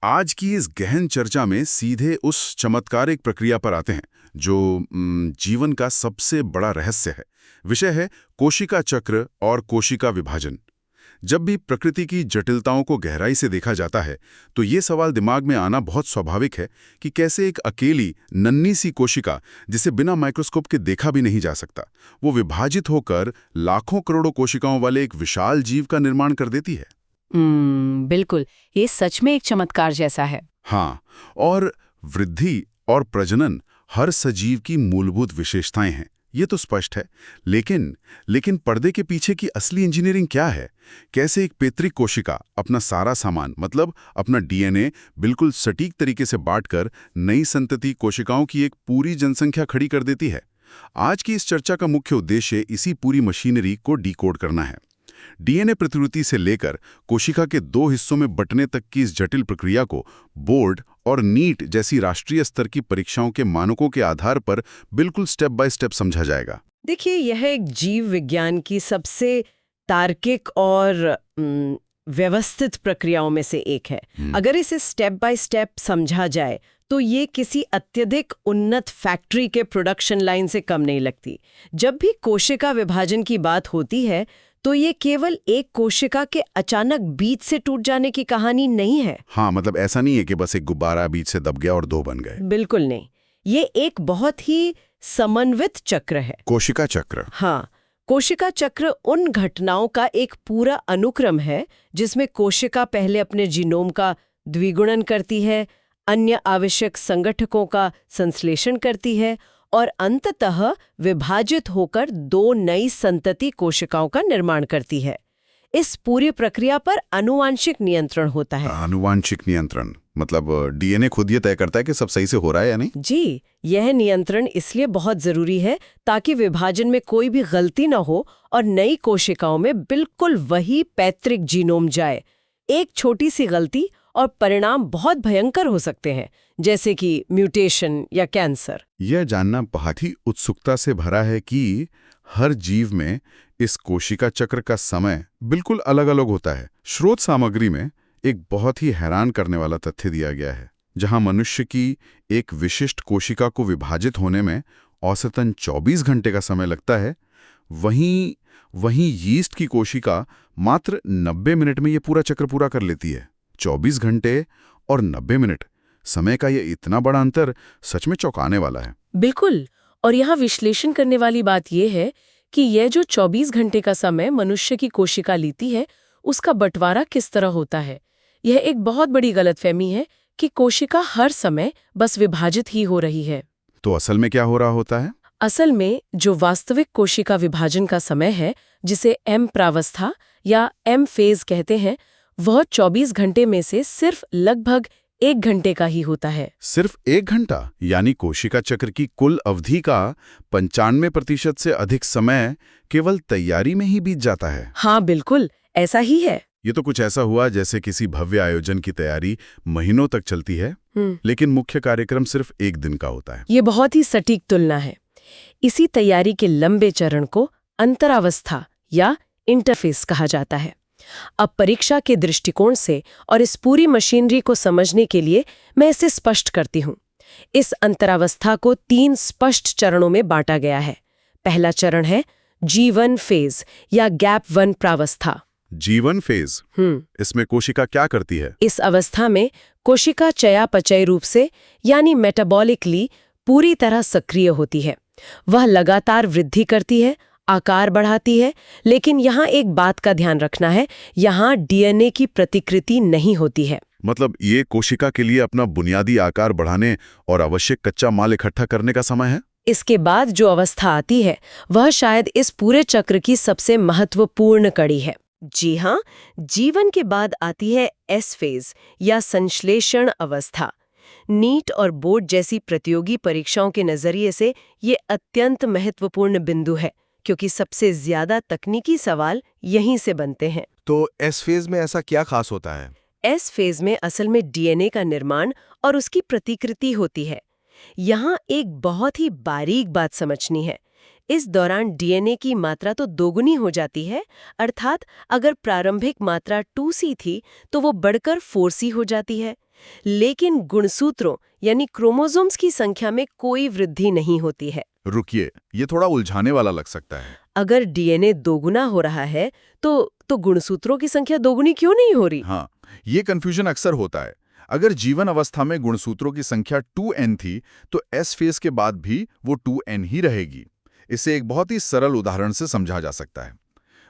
आज की इस गहन चर्चा में सीधे उस चमत्कारिक प्रक्रिया पर आते हैं जो जीवन का सबसे बड़ा रहस्य है। विषय है कोशिका चक्र और कोशिका विभाजन। जब भी प्रकृति की जटिलताओं को गहराई से देखा जाता है तो ये सवाल दिमाग में आना बहुत स्वाभाविक है कि कैसे एक अकेली नन्ही सी कोशिका, जिसे बिना माइक्रोस्कोप के देखा भी नहीं जा सकता, वो विभाजित होकर लाखों करोड़ों कोशिकाओं वाले एक विशाल जीव का निर्माण कर देती है। बिल्कुल, ये सच में एक चमत्कार जैसा है। हाँ, और वृद्धि और प्रजनन हर सजीव की मूलभूत विशेषताएं हैं, ये तो स्पष्ट है। लेकिन पर्दे के पीछे की असली इंजीनियरिंग क्या है? कैसे एक पैतृक कोशिका अपना सारा सामान, मतलब अपना डीएनए, बिल्कुल सटीक तरीके से बांटकर नई संतति कोशिकाओं की एक पूरी जनसंख्या खड़ी कर देती है? आज की इस चर्चा का मुख्य उद्देश्य इसी पूरी मशीनरी को डिकोड करना है। डीएनए प्रतिकृति से लेकर कोशिका के दो हिस्सों में बंटने तक की इस जटिल प्रक्रिया को बोर्ड और नीट जैसी राष्ट्रीय स्तर की परीक्षाओं के मानकों के आधार पर बिल्कुल स्टेप बाय स्टेप समझा जाएगा। देखिए, यह एक जीव विज्ञान की सबसे तार्किक और व्यवस्थित प्रक्रियाओं में से एक है। अगर इसे स्टेप बाय स्टेप समझा जाए तो ये किसी अत्यधिक उन्नत फैक्ट्री के प्रोडक्शन लाइन से कम नहीं लगती। जब भी कोशिका विभाजन की बात होती है तो ये केवल एक कोशिका के अचानक बीज से टूट जाने की कहानी नहीं है। हाँ, मतलब ऐसा नहीं है कि बस एक गुब्बारा बीज से दब गया और दो बन गए। बिल्कुल नहीं, ये एक बहुत ही समन्वित चक्र है। कोशिका चक्र। हाँ, कोशिका चक्र उन घटनाओं का एक पूरा अनुक्रम है जिसमें कोशिका पहले अपने जीनोम का द्विगुणन करती है, अन्य आवश्यक संगठकों का संश्लेषण करती है और अंततः विभाजित होकर दो नई संतति कोशिकाओं का निर्माण करती है। इस पूरी प्रक्रिया पर आनुवांशिक नियंत्रण होता है। आनुवांशिक नियंत्रण मतलब डीएनए खुद ये तय करता है कि सब सही से हो रहा है या नहीं? जी, यह नियंत्रण इसलिए बहुत जरूरी है ताकि विभाजन में कोई भी गलती न हो और नई कोशिकाओं में बिल्कुल वही पैतृक जीनोम जाए। एक छोटी सी गलती और परिणाम बहुत भयंकर हो सकते हैं, जैसे कि म्यूटेशन या कैंसर। यह जानना बहुत ही उत्सुकता से भरा है कि हर जीव में इस कोशिका चक्र का समय बिल्कुल अलग अलग होता है। स्रोत सामग्री में एक बहुत ही हैरान करने वाला तथ्य दिया गया है। जहां मनुष्य की एक विशिष्ट कोशिका को विभाजित होने में औसतन 24 घंटे का समय लगता है, वहीं यीस्ट की कोशिका मात्र 90 मिनट में ये पूरा चक्र पूरा कर लेती है। 24 घंटे और 90 मिनट, समय का ये इतना बड़ा अंतर सच में चौंकाने वाला है। बिल्कुल, और यहाँ विश्लेषण करने वाली बात यह है कि यह जो 24 घंटे का समय मनुष्य की कोशिका लेती है, उसका बंटवारा किस तरह होता है। यह एक बहुत बड़ी गलतफहमी है कि कोशिका हर समय बस विभाजित ही हो रही है। तो असल में क्या हो रहा होता है? असल में जो वास्तविक कोशिका विभाजन का समय है, जिसे एम प्रावस्था या एम फेज कहते हैं, वह 24 घंटे में से सिर्फ लगभग 1 घंटे का ही होता है। सिर्फ 1 घंटा? यानी कोशिका चक्र की कुल अवधि का 95% से अधिक समय केवल तैयारी में ही बीत जाता है। हाँ बिल्कुल, ऐसा ही है। ये तो कुछ ऐसा हुआ जैसे किसी भव्य आयोजन की तैयारी महीनों तक चलती है, लेकिन मुख्य कार्यक्रम सिर्फ 1 दिन का होता है। ये बहुत ही सटीक तुलना है। इसी तैयारी के लंबे चरण को अंतरावस्था या इंटरफेस कहा जाता है। अब परीक्षा के दृष्टिकोण से और इस पूरी मशीनरी को समझने के लिए मैं इसे स्पष्ट करती हूँ। इस अंतरावस्था को 3 स्पष्ट चरणों में बांटा गया है। पहला चरण है G1 फेज या गैप 1 प्रावस्था। G1 फेज, इसमें कोशिका क्या करती है? इस अवस्था में कोशिका चयापचय रूप से यानी मेटाबॉलिकली पूरी तरह सक्रिय होती है। वह लगातार वृद्धि करती है, आकार बढ़ाती है, लेकिन यहाँ एक बात का ध्यान रखना है, यहाँ डीएनए की प्रतिकृति नहीं होती है। मतलब ये कोशिका के लिए अपना बुनियादी आकार बढ़ाने और आवश्यक कच्चा माल इकट्ठा करने का समय है। इसके बाद जो अवस्था आती है वह शायद इस पूरे चक्र की सबसे महत्वपूर्ण कड़ी है। जी हाँ, जीवन के बाद आती है एस फेज या संश्लेषण अवस्था। नीट और बोर्ड जैसी प्रतियोगी परीक्षाओं के नजरिए से ये अत्यंत महत्वपूर्ण बिंदु है, क्योंकि सबसे ज्यादा तकनीकी सवाल यहीं से बनते हैं। तो एस फेज में ऐसा क्या खास होता है? एस फेज में असल में डीएनए का निर्माण और उसकी प्रतिकृति होती है। यहाँ एक बहुत ही बारीक बात समझनी है। इस दौरान डीएनए की मात्रा तो दोगुनी हो जाती है, अर्थात अगर प्रारंभिक मात्रा 2C थी तो वो बढ़कर 4C हो जाती है। लेकिन गुणसूत्रों यानी क्रोमोसोम्स की संख्या में कोई वृद्धि नहीं होती है। रुकिए, ये थोड़ा उलझाने वाला लग सकता है। अगर डीएनए दोगुना हो रहा है तो गुणसूत्रों की संख्या दोगुनी क्यों नहीं हो रही? हाँ, ये कंफ्यूजन अक्सर होता है। अगर जीवन अवस्था में गुणसूत्रों की संख्या 2n थी, तो एस फेज के बाद भी वो 2n ही रहेगी। इसे एक बहुत ही सरल उदाहरण से समझा जा सकता है।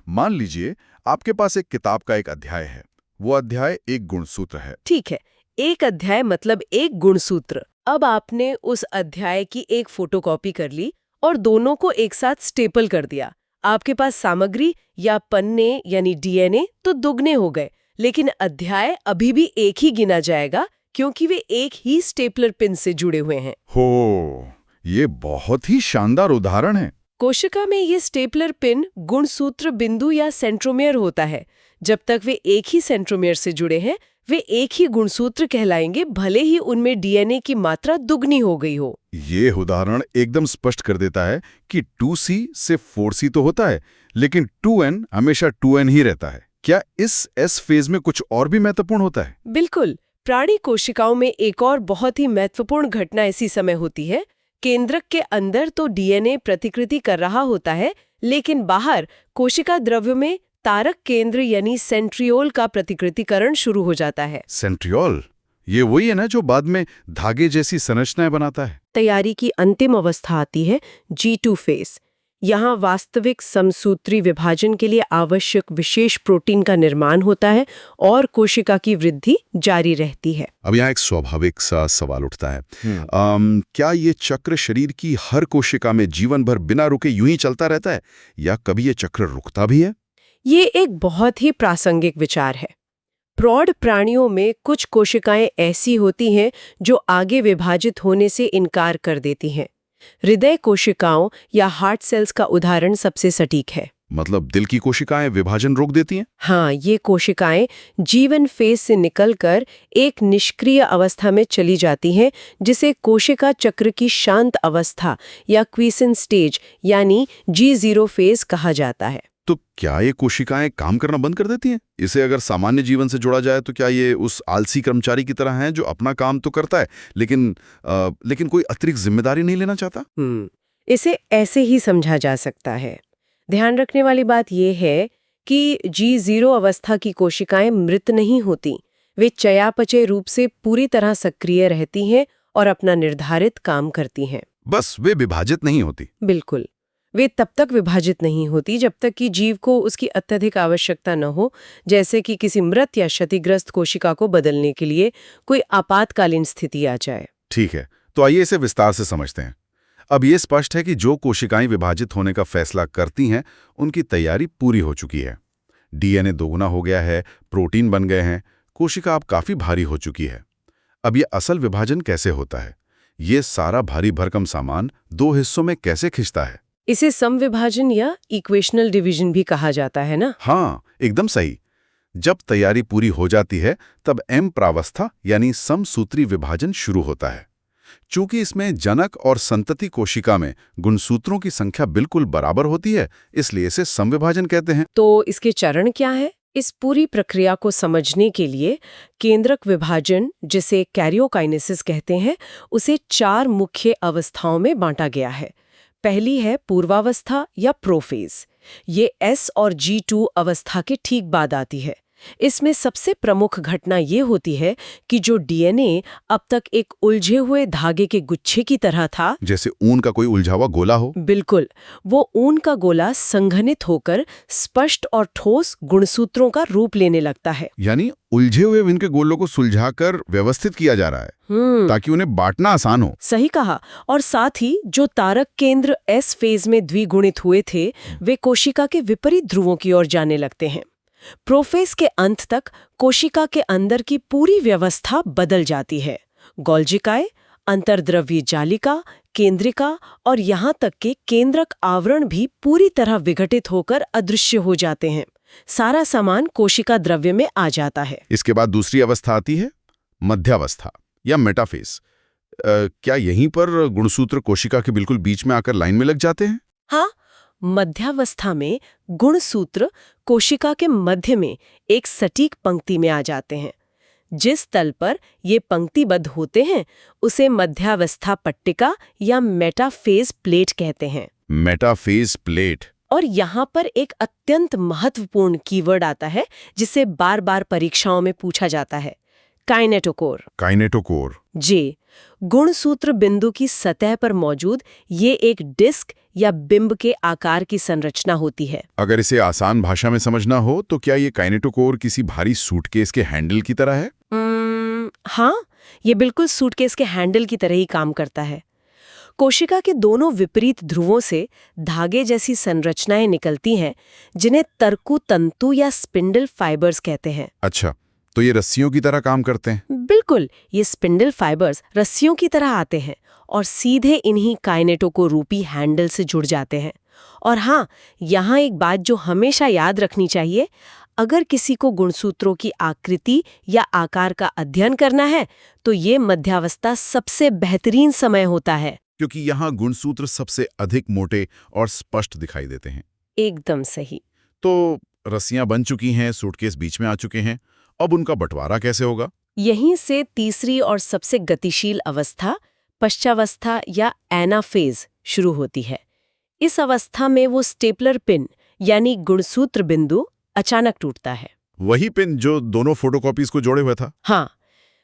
मान लीजिए आपके पास एक किताब का एक अध्याय है। वो अध्याय एक गुणसूत्र है। ठीक है, एक अध्याय मतलब एक गुणसूत्र। अब आपने उस अध्याय की एक फोटोकॉपी कर ली और दोनों को एक साथ स्टेपल कर दिया। आपके पास सामग्री या पन्ने यानी डीएनए तो दुगने हो गए, लेकिन अध्याय अभी भी एक ही गिना जाएगा क्योंकि वे एक ही स्टेपलर पिन से जुड़े हुए हैं। हो, ये बहुत ही शानदार उदाहरण है। कोशिका में ये स्टेपलर पिन गुणसूत्र बिंदु या सेंट्रोमियर होता है। जब तक वे एक ही सेंट्रोमियर से जुड़े हैं, वे एक ही गुणसूत्र कहलाएंगे, भले ही उनमें डीएनए की मात्रा दुगनी हो गई हो। ये उदाहरण एकदम स्पष्ट कर देता है कि 2C से 4C तो होता है, लेकिन 2N हमेशा 2N ही रहता है। क्या इस एस फेज में कुछ और भी महत्वपूर्ण होता है? बिल्कुल। प्राणी कोशिकाओं में एक और बहुत ही महत्वपूर्ण घटना इसी समय होती है। केंद्रक के अंदर तो डीएनए प्रतिकृति कर रहा होता है, लेकिन बाहर कोशिका द्रव्य में तारक केंद्र यानी सेंट्रियोल का प्रतिकृतिकरण शुरू हो जाता है। सेंट्रियोल, ये वही है ना जो बाद में धागे जैसी संरचनाएं बनाता है? तैयारी की अंतिम अवस्था आती है G2 फेज। यहाँ वास्तविक समसूत्री विभाजन के लिए आवश्यक विशेष प्रोटीन का निर्माण होता है और कोशिका की वृद्धि जारी रहती है। अब यहाँ एक स्वाभाविक सा सवाल उठता है। क्या ये चक्र शरीर की हर कोशिका में जीवन भर बिना रुके यूं ही चलता रहता है, या कभी ये चक्र रुकता भी है? ये एक बहुत ही प्रासंगिक विचार है। प्रौढ़ प्राणियों में कुछ कोशिकाएं ऐसी होती हैं जो आगे विभाजित होने से इनकार कर देती हैं। हृदय कोशिकाओं या हार्ट सेल्स का उदाहरण सबसे सटीक है। मतलब दिल की कोशिकाएं विभाजन रोक देती हैं? हाँ, ये कोशिकाएं जीवन फेज से निकलकर एक निष्क्रिय अवस्था में चली जाती हैं, जिसे कोशिका चक्र की शांत अवस्था या क्वीसेंट स्टेज यानी G0 फेज कहा जाता है। तो क्या ये कोशिकाएं काम करना बंद कर देती हैं? इसे अगर सामान्य जीवन से जोड़ा जाए तो क्या ये उस आलसी कर्मचारी की तरह है जो अपना काम तो करता है, लेकिन कोई अतिरिक्त जिम्मेदारी नहीं लेना चाहता? इसे ऐसे ही समझा जा सकता है। ध्यान रखने वाली बात यह है कि G0 अवस्था की कोशिकाएं मृत नहीं होती। वे चयापचय रूप से पूरी तरह सक्रिय रहती हैं और अपना निर्धारित काम करती हैं। बस वे विभाजित नहीं होती। बिल्कुल, वे तब तक विभाजित नहीं होती जब तक कि जीव को उसकी अत्यधिक आवश्यकता न हो, जैसे कि किसी मृत या क्षतिग्रस्त कोशिका को बदलने के लिए कोई आपातकालीन स्थिति आ जाए। ठीक है, तो आइए इसे विस्तार से समझते हैं। अब ये स्पष्ट है कि जो कोशिकाएं विभाजित होने का फैसला करती हैं, उनकी तैयारी पूरी हो चुकी है। डीएनए दोगुना हो गया है, प्रोटीन बन गए हैं, कोशिका अब काफी भारी हो चुकी है। अब ये असल विभाजन कैसे होता है? ये सारा भारी भरकम सामान दो हिस्सों में कैसे खिंचता है? इसे समविभाजन या इक्वेशनल डिवीजन भी कहा जाता है ना? हाँ, एकदम सही। जब तैयारी पूरी हो जाती है, तब एम प्रावस्था यानी समसूत्री विभाजन शुरू होता है। चूंकि इसमें जनक और संतति कोशिका में गुणसूत्रों की संख्या बिल्कुल बराबर होती है, इसलिए इसे समविभाजन कहते हैं। तो इसके चरण क्या है? इस पूरी प्रक्रिया को समझने के लिए केंद्रक विभाजन, जिसे कैरियोकाइनेसिस कहते हैं, उसे 4 मुख्य अवस्थाओं में बांटा गया है। पहली है पूर्वावस्था या प्रोफेज। ये S और G2 अवस्था के ठीक बाद आती है। इसमें सबसे प्रमुख घटना ये होती है कि जो डीएनए अब तक एक उलझे हुए धागे के गुच्छे की तरह था, जैसे ऊन का कोई उलझा हुआ गोला हो, बिल्कुल, वो ऊन का गोला संघनित होकर स्पष्ट और ठोस गुणसूत्रों का रूप लेने लगता है। यानी उलझे हुए इनके गोलों को सुलझाकर व्यवस्थित किया जा रहा है ताकि उन्हें बांटना आसान हो। सही कहा। और साथ ही जो तारक केंद्र S फेज में द्विगुणित हुए थे, वे कोशिका के विपरीत ध्रुवों की ओर जाने लगते हैं। प्रोफेज के अंत तक कोशिका के अंदर की पूरी व्यवस्था बदल जाती है। गोल्जिकाएं, अंतर्द्रव्यी जालिका, केंद्रिका और यहाँ तक कि केंद्रक आवरण भी पूरी तरह विघटित होकर अदृश्य हो जाते हैं। सारा सामान कोशिका द्रव्य में आ जाता है। इसके बाद दूसरी अवस्था आती है मध्यावस्था या मेटाफेज। क्या यहीं पर गुणसूत्र कोशिका के बिल्कुल बीच में आकर लाइन में लग जाते हैं? हाँ, मध्यावस्था में गुणसूत्र कोशिका के मध्य में एक सटीक पंक्ति में आ जाते हैं। जिस तल पर ये पंक्तिबद्ध होते हैं उसे मध्यावस्था पट्टिका या मेटाफेज प्लेट कहते हैं। Metaphase plate. और यहाँ पर एक अत्यंत महत्वपूर्ण कीवर्ड आता है जिसे बार बार परीक्षाओं में पूछा जाता है, काइनेटोकोर। काइनेटोकोर। जी, गुणसूत्र बिंदु की सतह पर मौजूद ये एक डिस्क या बिंब के आकार की संरचना होती है। अगर इसे आसान भाषा में समझना हो तो क्या ये काइनेटोकोर किसी भारी सूटकेस के हैंडल की तरह है? हाँ, ये बिल्कुल सूटकेस के हैंडल की तरह ही काम करता है। कोशिका के दोनों विपरीत ध्रुवों से धागे जैसी संरचनाएं निकलती हैं जिन्हें तरकु तंतु या स्पिंडल फाइबर्स कहते हैं। अच्छा, तो ये रस्सियों की तरह काम करते हैं? बिल्कुल, ये स्पिंडल फाइबर्स रस्सियों की तरह आते हैं और सीधे इन्हीं काइनेटोकोर रूपी हैंडल से जुड़ जाते हैं। और हाँ, यहाँ एक बात जो हमेशा याद रखनी चाहिए, अगर किसी को गुणसूत्रों की आकृति या आकार का अध्ययन करना है तो ये मध्यावस्था सबसे बेहतरीन समय होता है। क्योंकि यहाँ गुणसूत्र सबसे अधिक मोटे और स्पष्ट दिखाई देते हैं। एकदम सही। तो रस्सियां बन चुकी हैं, सूटकेस बीच में आ चुके हैं, अब उनका बंटवारा कैसे होगा? यहीं से तीसरी और सबसे गतिशील अवस्था, पश्चावस्था या एनाफेज शुरू होती है। इस अवस्था में वो स्टेपलर पिन यानी गुणसूत्र बिंदु अचानक टूटता है। वही पिन जो दोनों फोटोकॉपीज को जोड़े हुए था? हाँ,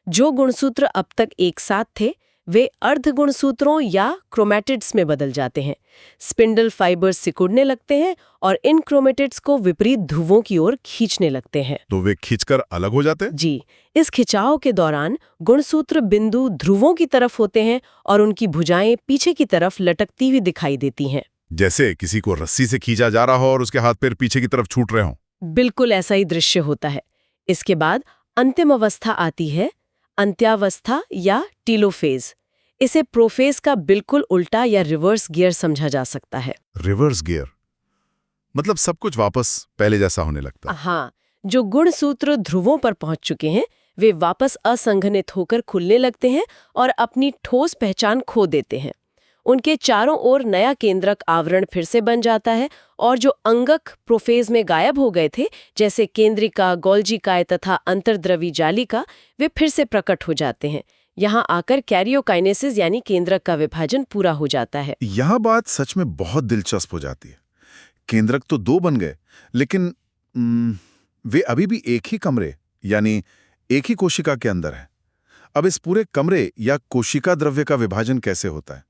जो गुणसूत्र अब तक एक साथ थे वे अर्ध गुणसूत्रों या क्रोमैटिड्स में बदल जाते हैं। स्पिंडल फाइबर्स सिकुड़ने लगते हैं और इन क्रोमैटिड्स को विपरीत ध्रुवों की ओर खींचने लगते हैं। तो वे खींचकर अलग हो जाते हैं? जी, इस खिंचाव के दौरान गुणसूत्र बिंदु ध्रुवों की तरफ होते हैं और उनकी भुजाएं पीछे की तरफ लटकती हुई दिखाई देती हैं। जैसे किसी को रस्सी से खींचा जा रहा हो और उसके हाथ पैर पीछे की तरफ छूट रहे हों। बिल्कुल ऐसा ही दृश्य होता है। इसके बाद अंतिम अवस्था आती है, अंत्यावस्था या टीलोफेज। इसे प्रोफेज का बिल्कुल उल्टा या रिवर्स गियर समझा जा सकता है। रिवर्स गियर मतलब सब कुछ वापस पहले जैसा होने लगता है। हाँ, जो गुणसूत्र ध्रुवों पर पहुंच चुके हैं वे वापस असंघनित होकर खुलने लगते हैं और अपनी ठोस पहचान खो देते हैं। उनके चारों ओर नया केंद्रक आवरण फिर से बन जाता है और जो अंगक प्रोफेज में गायब हो गए थे, जैसे केंद्रिका, गोल्जिकाय तथा अंतर्द्रवी जालिका, वे फिर से प्रकट हो जाते हैं। यहाँ आकर कैरियोकाइनेसिस यानी केंद्रक का विभाजन पूरा हो जाता है। यह बात सच में बहुत दिलचस्प हो जाती है। केंद्रक तो दो बन गए, लेकिन वे अभी भी एक ही कमरे यानी एक ही कोशिका के अंदर है। अब इस पूरे कमरे या कोशिका द्रव्य का विभाजन कैसे होता है?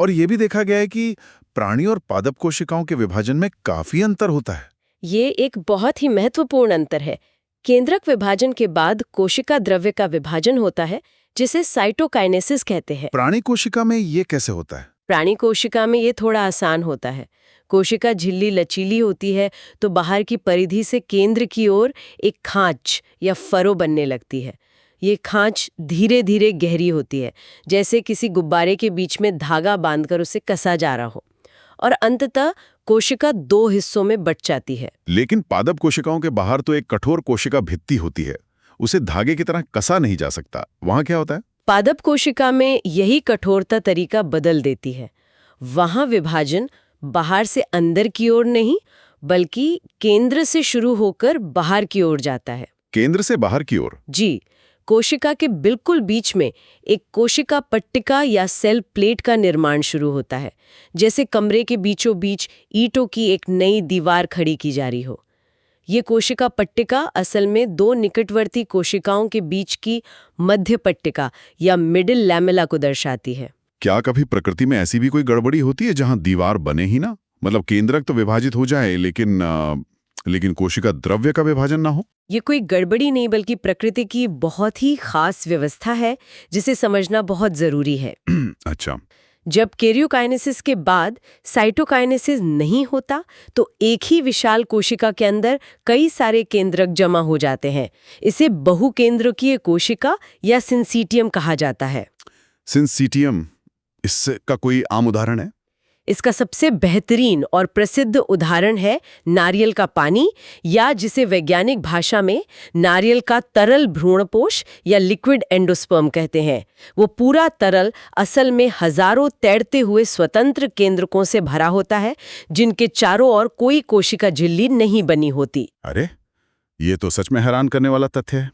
और यह भी देखा गया है कि प्राणी और पादप कोशिकाओं के विभाजन में काफी अंतर होता है। ये एक बहुत ही महत्वपूर्ण अंतर है। केंद्रक विभाजन के बाद कोशिका द्रव्य का विभाजन होता है जिसे साइटोकाइनेसिस कहते हैं। प्राणी कोशिका में ये कैसे होता है? प्राणी कोशिका में ये थोड़ा आसान होता है। कोशिका झिल्ली लचीली होती है तो बाहर की परिधि से केंद्र की ओर एक खांच या फरो बनने लगती है। ये खांच धीरे धीरे गहरी होती है, जैसे किसी गुब्बारे के बीच में धागा बांधकर उसे कसा जा रहा हो, और अंततः कोशिका दो हिस्सों में बंट जाती है। लेकिन पादप कोशिकाओं के बाहर तो एक कठोर कोशिका भित्ति होती है, उसे धागे की तरह कसा नहीं जा सकता। वहां क्या होता है? पादप कोशिका में यही कठोरता तरीका बदल देती है। वहां विभाजन बाहर से अंदर की ओर नहीं, बल्कि केंद्र से शुरू होकर बाहर की ओर जाता है। केंद्र से बाहर की ओर? जी, कोशिका के बिल्कुल बीच में एक कोशिका पट्टिका या सेल प्लेट का निर्माण शुरू होता है, जैसे कमरे के बीचों बीच ईंटों की एक नई दीवार खड़ी की जा रही हो। ये कोशिका पट्टिका असल में दो निकटवर्ती कोशिकाओं के बीच की मध्य पट्टिका या मिडिल लैमेला को दर्शाती है। क्या कभी प्रकृति में ऐसी भी कोई गड़बड़ी होती है जहां दीवार बने ही ना? मतलब केंद्रक तो विभाजित हो जाए लेकिन कोशिका द्रव्य का विभाजन ना हो? ये कोई गड़बड़ी नहीं, बल्कि प्रकृति की बहुत ही खास व्यवस्था है जिसे समझना बहुत जरूरी है। अच्छा। जब कैरियोकाइनेसिस के बाद साइटोकाइनेसिस नहीं होता तो एक ही विशाल कोशिका के अंदर कई सारे केंद्रक जमा हो जाते हैं। इसे बहुकेंद्रकीय कोशिका या सिंसीटियम कहा जाता है। सिंसीटियम, इसका कोई आम उदाहरण है? इसका सबसे बेहतरीन और प्रसिद्ध उदाहरण है नारियल का पानी, या जिसे वैज्ञानिक भाषा में नारियल का तरल भ्रूणपोष या लिक्विड एंडोस्पर्म कहते हैं। वो पूरा तरल असल में हजारों तैरते हुए स्वतंत्र केंद्रकों से भरा होता है, जिनके चारों ओर कोई कोशिका झिल्ली नहीं बनी होती। अरे, ये तो सच में हैरान करने वाला तथ्य है।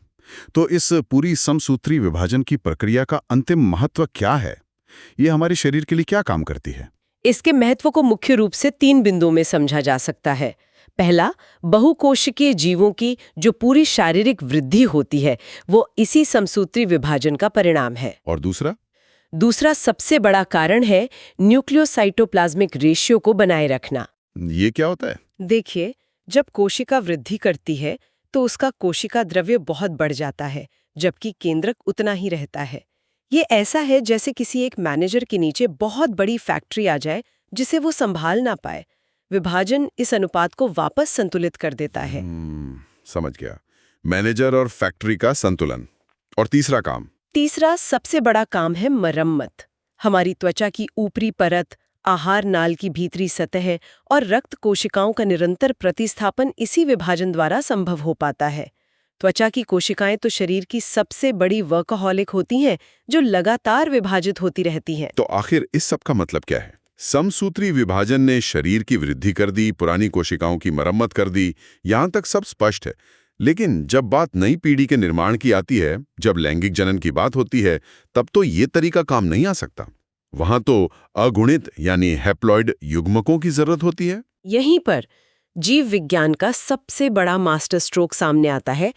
तो इस पूरी समसूत्री विभाजन की प्रक्रिया का अंतिम महत्व क्या है? ये हमारे शरीर के लिए क्या काम करती है? इसके महत्व को मुख्य रूप से 3 बिंदुओं में समझा जा सकता है। पहला, बहुकोशिकीय जीवों की जो पूरी शारीरिक वृद्धि होती है वो इसी समसूत्री विभाजन का परिणाम है। और दूसरा? दूसरा सबसे बड़ा कारण है न्यूक्लियोसाइटोप्लाज्मिक रेशियो को बनाए रखना। ये क्या होता है? देखिए, जब कोशिका वृद्धि करती है तो उसका कोशिका द्रव्य बहुत बढ़ जाता है, जबकि केंद्रक उतना ही रहता है। ये ऐसा है जैसे किसी एक मैनेजर के नीचे बहुत बड़ी फैक्ट्री आ जाए जिसे वो संभाल ना पाए। विभाजन इस अनुपात को वापस संतुलित कर देता है। समझ गया। मैनेजर और फैक्ट्री का संतुलन। और तीसरा काम? तीसरा सबसे बड़ा काम है मरम्मत। हमारी त्वचा की ऊपरी परत, आहार नाल की भीतरी सतह और रक्त कोशिकाओं का निरंतर प्रतिस्थापन इसी विभाजन द्वारा संभव हो पाता है। त्वचा की कोशिकाएं तो शरीर की सबसे बड़ी वर्कहॉलिक होती हैं, जो लगातार विभाजित होती रहती हैं। तो आखिर इस सब का मतलब क्या है? समसूत्री विभाजन ने शरीर की वृद्धि कर दी, पुरानी कोशिकाओं की मरम्मत कर दी, यहां तक सब स्पष्ट है। लेकिन जब बात नई पीढ़ी के निर्माण की आती है, जब लैंगिक जनन की बात होती है, तब तो ये तरीका काम नहीं आ सकता। वहां तो अगुणित यानी हैप्लॉइड युग्मकों की जरूरत होती है। यहीं पर जीव विज्ञान का सबसे बड़ा मास्टर स्ट्रोक सामने आता है,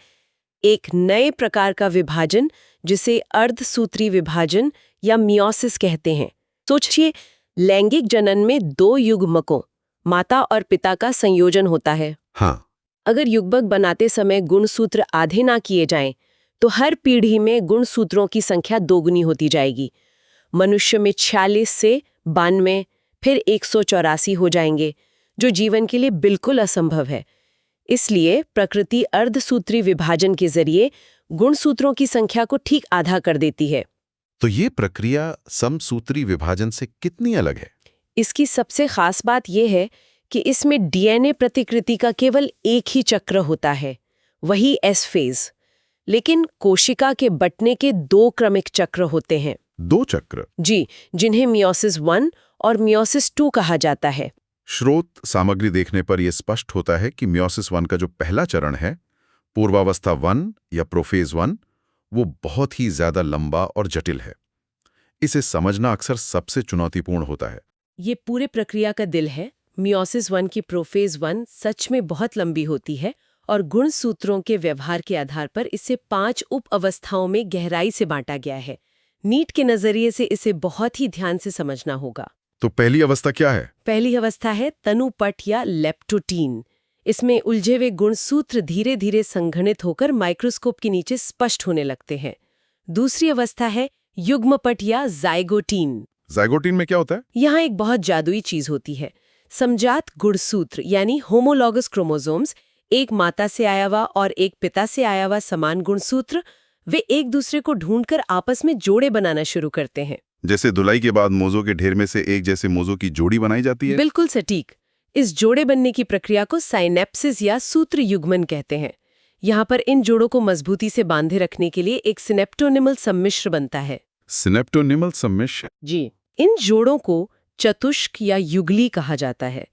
एक नए प्रकार का विभाजन जिसे अर्धसूत्री विभाजन या मियोसिस कहते हैं। सोचिए, लैंगिक जनन में 2 युग्मकों, माता और पिता का संयोजन होता है। हाँ। अगर युग्मक बनाते समय गुणसूत्र आधे ना किए जाएं, तो हर पीढ़ी में गुणसूत्रों की संख्या दोगुनी होती जाएगी। मनुष्य में 46 से 92, फिर 184 हो जाएंगे, जो जीवन के लिए बिल्कुल असंभव है। इसलिए प्रकृति अर्धसूत्री विभाजन के जरिए गुणसूत्रों की संख्या को ठीक आधा कर देती है। तो ये प्रक्रिया समसूत्री विभाजन से कितनी अलग है? इसकी सबसे खास बात यह है कि इसमें डीएनए प्रतिकृति का केवल एक ही चक्र होता है, वही एस फेज। लेकिन कोशिका के बंटने के 2 क्रमिक चक्र होते हैं। 2 चक्र? जी, जिन्हें मियोसिस 1 और मियोसिस 2 कहा जाता है। स्रोत सामग्री देखने पर यह स्पष्ट होता है कि मियोसिस 1 का जो पहला चरण है, पूर्वावस्था 1 या प्रोफेज 1, वो बहुत ही ज्यादा लंबा और जटिल है। इसे समझना अक्सर सबसे चुनौतीपूर्ण होता है। ये पूरे प्रक्रिया का दिल है। मियोसिस 1 की प्रोफेज 1 सच में बहुत लंबी होती है और गुणसूत्रों के व्यवहार के आधार पर इसे 5 उप अवस्थाओं में गहराई से बांटा गया है। नीट के नजरिए से इसे बहुत ही ध्यान से समझना होगा। तो पहली अवस्था क्या है? पहली अवस्था है तनुपट या लेप्टोटीन। इसमें उलझे हुए गुणसूत्र धीरे धीरे संघनित होकर माइक्रोस्कोप के नीचे स्पष्ट होने लगते हैं। दूसरी अवस्था है युग्मपट या जाइगोटीन। जाइगोटीन में क्या होता है? यहाँ एक बहुत जादुई चीज होती है। समजात गुणसूत्र यानी होमोलॉगस क्रोमोसोम्स, एक माता से आया हुआ और एक पिता से आया हुआ समान गुणसूत्र, वे एक दूसरे को ढूंढकर आपस में जोड़े बनाना शुरू करते हैं। जैसे धुलाई के बाद मोजों के ढेर में से एक जैसे मोजों की जोड़ी बनाई जाती है। बिल्कुल सटीक। इस जोड़े बनने की प्रक्रिया को साइनेप्सिस या सूत्र युग्मन कहते हैं। यहाँ पर इन जोड़ों को मजबूती से बांधे रखने के लिए एक सिनेप्टोनिमल सम्मिश्र बनता है। सिनेप्टोनिमल सम्मिश्र? जी, इन जोड़ों को चतुष्क या युगली कहा जाता है,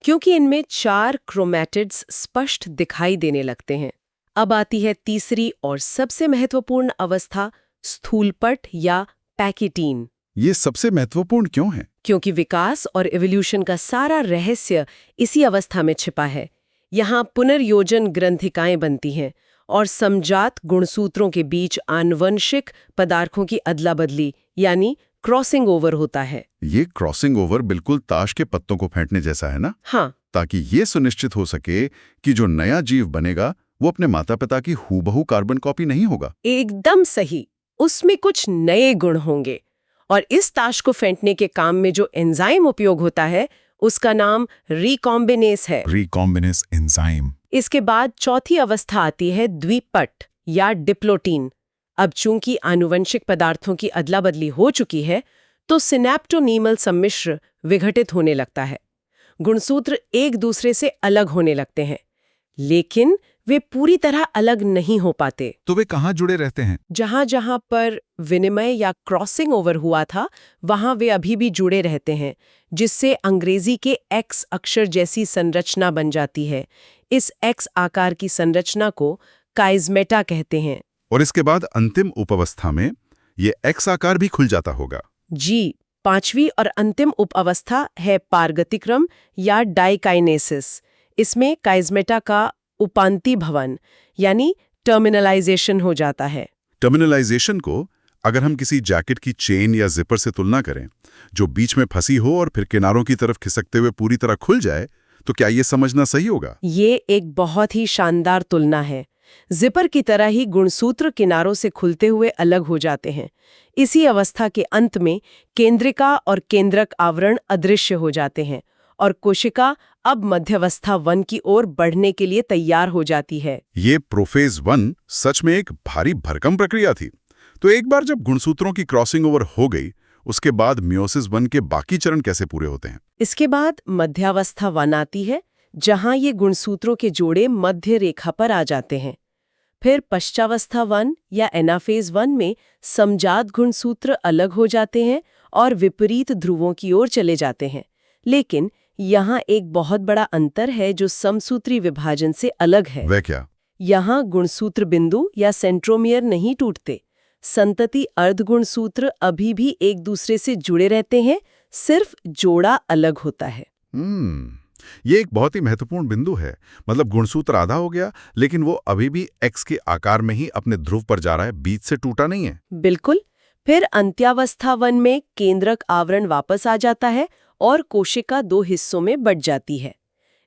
क्योंकि इनमें 4 क्रोमैटिड्स स्पष्ट दिखाई देने लगते हैं। अब आती है तीसरी और सबसे महत्वपूर्ण अवस्था, स्थूलपट या पैकेटीन। ये सबसे महत्वपूर्ण क्यों है? क्योंकि विकास और इवोल्यूशन का सारा रहस्य इसी अवस्था में छिपा है। यहाँ पुनर्योजन ग्रंथिकाएं बनती हैं और समजात गुणसूत्रों के बीच आनुवंशिक पदार्थों की अदला बदली यानी क्रॉसिंग ओवर होता है। ये क्रॉसिंग ओवर बिल्कुल ताश के पत्तों को फेंटने जैसा है ना? हाँ। ताकि ये सुनिश्चित हो सके कि जो नया जीव बनेगा वो अपने माता पिता की हूबहू कार्बन कॉपी नहीं होगा। एकदम सही। उसमें कुछ नए गुण होंगे और इस ताश को फेंटने के काम में जो एंजाइम उपयोग होता है उसका नाम रिकॉम्बिनेस है। Recombinase enzyme. इसके बाद चौथी अवस्था आती है द्विपट या डिप्लोटीन। अब चूंकि आनुवंशिक पदार्थों की अदला बदली हो चुकी है तो सिनेप्टोनीमल सम्मिश्र विघटित होने लगता है। गुणसूत्र एक दूसरे से अलग होने लगते हैं, लेकिन वे पूरी तरह अलग नहीं हो पाते। तो वे कहाँ जुड़े रहते हैं? जहां जहां पर विनिमय या क्रॉसिंग ओवर हुआ था वहां वे अभी भी जुड़े रहते हैं, जिससे अंग्रेजी के एक्स अक्षर जैसी संरचना बन जाती है। इस एक्स आकार की संरचना को काइज़मेटा कहते हैं। और इसके बाद अंतिम उपावस्था में ये एक्स आकार भी खुल जाता होगा। जी, पांचवी और अंतिम उपावस्था है पारगतिक्रम या डाइकाइनेसिस। इसमें काइज़मेटा का उपांति भवन यानी टर्मिनलाइजेशन हो जाता है। टर्मिनलाइजेशन को अगर हम किसी जैकेट की चेन या जिपर से तुलना करें, जो बीच में फंसी हो और फिर किनारों की तरफ खिसकते हुए पूरी तरह खुल जाए, तो क्या ये समझना सही होगा? ये एक बहुत ही शानदार तुलना है। जिपर की तरह ही गुणसूत्र किनारों से खुलते हुए अलग हो जाते हैं। इसी अवस्था के अंत में केंद्रिका और केंद्रक आवरण अदृश्य हो जाते हैं और कोशिका अब मध्यावस्था 1 की ओर बढ़ने के लिए तैयार हो जाती है। ये प्रोफेज 1 सच में एक भारी भरकम प्रक्रिया थी। तो एक बार जब गुणसूत्रों की क्रॉसिंग ओवर हो गई, उसके बाद मियोसिस 1 के बाकी चरण कैसे पूरे होते हैं? इसके बाद मध्यावस्था 1 आती है, जहां ये गुणसूत्रों के जोड़े मध्य रेखा पर आ जाते हैं। फिर पश्चावस्था 1 या एनाफेज 1 में समजात गुणसूत्र अलग हो जाते हैं और विपरीत ध्रुवों की ओर चले जाते हैं। लेकिन यहाँ एक बहुत बड़ा अंतर है जो समसूत्री विभाजन से अलग है। वह क्या? यहाँ गुणसूत्र बिंदु या सेंट्रोमियर नहीं टूटते। संतति अर्धगुणसूत्र अभी भी एक दूसरे से जुड़े रहते हैं, सिर्फ जोड़ा अलग होता है। ये एक बहुत ही महत्वपूर्ण बिंदु है। मतलब गुणसूत्र आधा हो गया, लेकिन वो अभी भी एक्स के आकार में ही अपने ध्रुव पर जा रहा है, बीच से टूटा नहीं है। बिल्कुल। फिर अंत्यावस्था 1 में केंद्रक आवरण वापस आ जाता है और कोशिका 2 हिस्सों में बंट जाती है।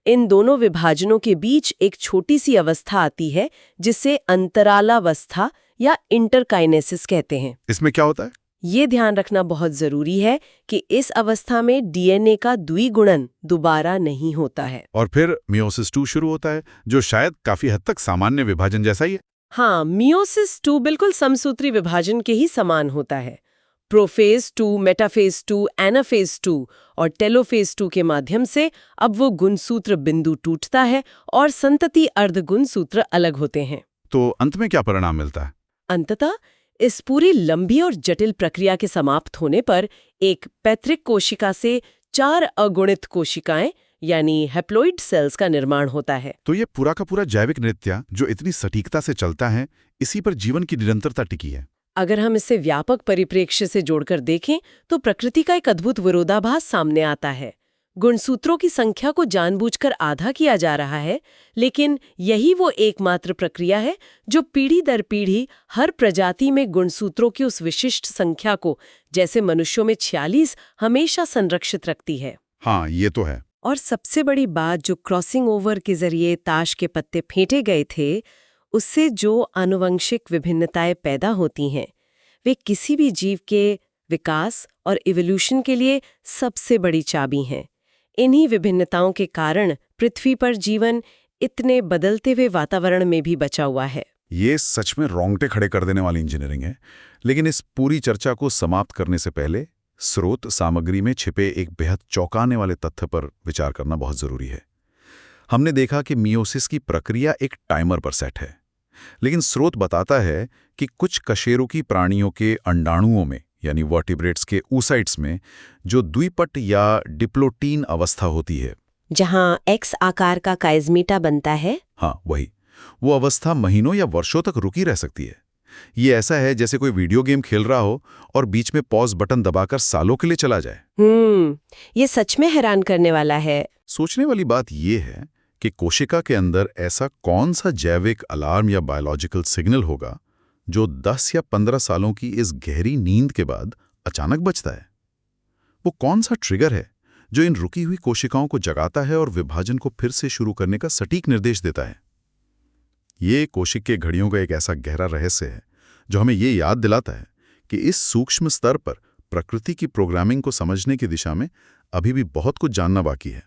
इन दोनों विभाजनों के बीच एक छोटी सी अवस्था आती है जिसे अंतरालावस्था या इंटरकाइनेसिस कहते हैं। इसमें क्या होता है? ये ध्यान रखना बहुत जरूरी है कि इस अवस्था में डीएनए का द्विगुणन दोबारा नहीं होता है। और फिर मियोसिस 2 शुरू होता है, जो शायद काफी हद तक सामान्य विभाजन जैसा ही है। हाँ, मियोसिस 2 बिल्कुल समसूत्री विभाजन के ही समान होता है। प्रोफेज 2, मेटाफेज 2, एनाफेज 2 और टेलोफेज 2 के माध्यम से अब वो गुणसूत्र बिंदु टूटता है और संतति अर्धगुणसूत्र अलग होते हैं। तो अंत में क्या परिणाम मिलता है? अंततः इस पूरी लंबी और जटिल प्रक्रिया के समाप्त होने पर एक पैतृक कोशिका से 4 अगुणित कोशिकाएं यानी हैप्लॉइड सेल्स का निर्माण होता है। तो ये पूरा का पूरा जैविक नृत्य जो इतनी सटीकता से चलता है, इसी पर जीवन की निरंतरता टिकी है। अगर हम इसे व्यापक परिप्रेक्ष्य से जोड़कर देखें तो प्रकृति का एक अद्भुत विरोधाभास सामने आता है। गुणसूत्रों की संख्या को जानबूझकर आधा किया जा रहा है, लेकिन यही वो एकमात्र प्रक्रिया है जो पीढ़ी दर पीढ़ी हर प्रजाति में गुणसूत्रों की उस विशिष्ट संख्या को, जैसे मनुष्यों में 46, हमेशा संरक्षित रखती है। हाँ, ये तो है। और सबसे बड़ी बात, जो क्रॉसिंग ओवर के जरिए ताश के पत्ते फेंटे गए थे, उससे जो आनुवंशिक विभिन्नताएं पैदा होती हैं, वे किसी भी जीव के विकास और इवोल्यूशन के लिए सबसे बड़ी चाबी हैं। इन्हीं विभिन्नताओं के कारण पृथ्वी पर जीवन इतने बदलते हुए वातावरण में भी बचा हुआ है। ये सच में रोंगटे खड़े कर देने वाली इंजीनियरिंग है। लेकिन इस पूरी चर्चा को समाप्त करने से पहले स्रोत सामग्री में छिपे एक बेहद चौंकाने वाले तथ्य पर विचार करना बहुत जरूरी है। हमने देखा कि मियोसिस की प्रक्रिया एक टाइमर पर सेट है, लेकिन स्रोत बताता है कि कुछ कशेरुकी प्राणियों के अंडाणुओं में यानी वर्टिब्रेट्स के oocytes में जो द्विपट या डिप्लोटीन अवस्था होती है, जहां एक्स आकार का काइज़मेटा बनता है, हाँ वही, वो अवस्था महीनों या वर्षों तक रुकी रह सकती है। ये ऐसा है जैसे कोई वीडियो गेम खेल रहा हो और बीच में पॉज बटन दबाकर सालों के लिए चला जाए। ये सच में हैरान करने वाला है। सोचने वाली बात ये है कि कोशिका के अंदर ऐसा कौन सा जैविक अलार्म या बायोलॉजिकल सिग्नल होगा जो 10 या 15 सालों की इस गहरी नींद के बाद अचानक बजता है। वो कौन सा ट्रिगर है जो इन रुकी हुई कोशिकाओं को जगाता है और विभाजन को फिर से शुरू करने का सटीक निर्देश देता है। ये कोशिक के घड़ियों का एक ऐसा गहरा रहस्य है जो हमें ये याद दिलाता है कि इस सूक्ष्म स्तर पर प्रकृति की प्रोग्रामिंग को समझने की दिशा में अभी भी बहुत कुछ जानना बाकी है।